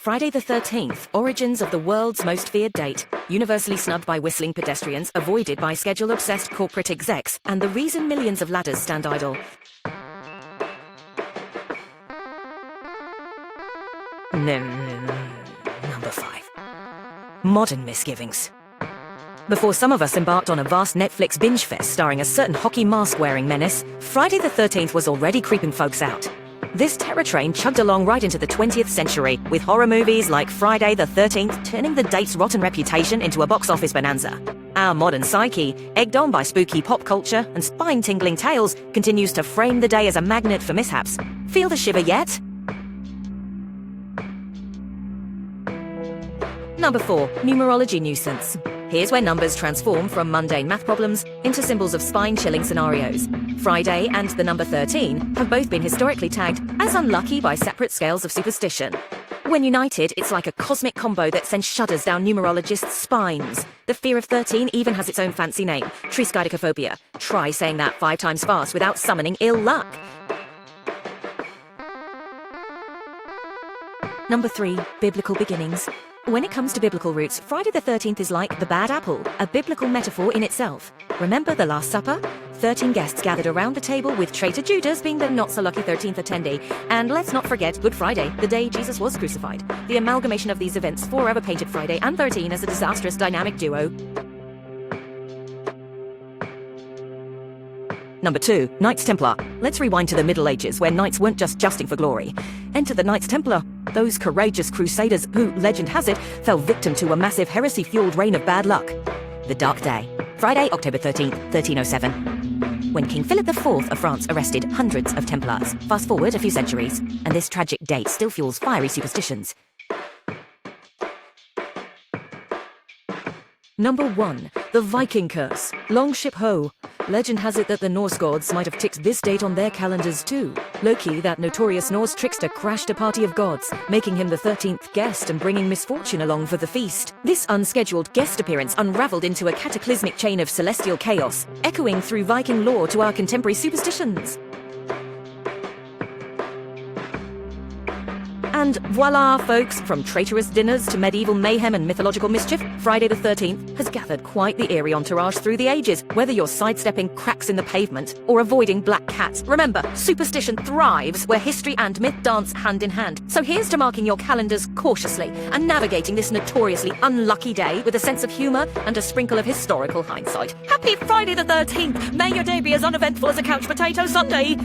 Friday the 13th, origins of the world's most feared date, universally snubbed by whistling pedestrians, avoided by schedule-obsessed corporate execs, and the reason millions of ladders stand idle. Number 5. Modern misgivings. Before some of us embarked on a vast Netflix binge fest starring a certain hockey mask-wearing menace, Friday the 13th was already creeping folks out. This terror train chugged along right into the 20th century, with horror movies like Friday the 13th turning the date's rotten reputation into a box office bonanza. Our modern psyche, egged on by spooky pop culture and spine-tingling tales, continues to frame the day as a magnet for mishaps. Feel the shiver yet? Number 4. Numerology Nuisance. Here's where numbers transform from mundane math problems into symbols of spine-chilling scenarios. Friday and the number 13 have both been historically tagged as unlucky by separate scales of superstition. When united, it's like a cosmic combo that sends shudders down numerologists' spines. The fear of 13 even has its own fancy name, triskaidekaphobia. Try saying that 5 times fast without summoning ill luck. Number 3. Biblical beginnings. When it comes to biblical roots, Friday the 13th is like the bad apple, a biblical metaphor in itself. Remember the Last Supper? 13 guests gathered around the table, with traitor Judas being the not-so-lucky 13th attendee. And let's not forget Good Friday, the day Jesus was crucified. The amalgamation of these events forever painted Friday and 13 as a disastrous dynamic duo. Number 2. Knights Templar. Let's rewind to the Middle Ages, where knights weren't just justing for glory. Enter the Knights Templar, those courageous crusaders who, legend has it, fell victim to a massive heresy-fueled reign of bad luck. The Dark Day. Friday, October 13th, 1307. When King Philip IV of France arrested hundreds of Templars. Fast forward a few centuries, and this tragic date still fuels fiery superstitions. Number 1. The Viking Curse. Long ship ho. Legend has it that the Norse gods might have ticked this date on their calendars too. Loki, that notorious Norse trickster, crashed a party of gods, making him the 13th guest and bringing misfortune along for the feast. This unscheduled guest appearance unraveled into a cataclysmic chain of celestial chaos, echoing through Viking lore to our contemporary superstitions. And voila, folks, from traitorous dinners to medieval mayhem and mythological mischief, Friday the 13th has gathered quite the eerie entourage through the ages. Whether you're sidestepping cracks in the pavement or avoiding black cats, remember, superstition thrives where history and myth dance hand in hand. So here's to marking your calendars cautiously and navigating this notoriously unlucky day with a sense of humour and a sprinkle of historical hindsight. Happy Friday the 13th! May your day be as uneventful as a couch potato sundae!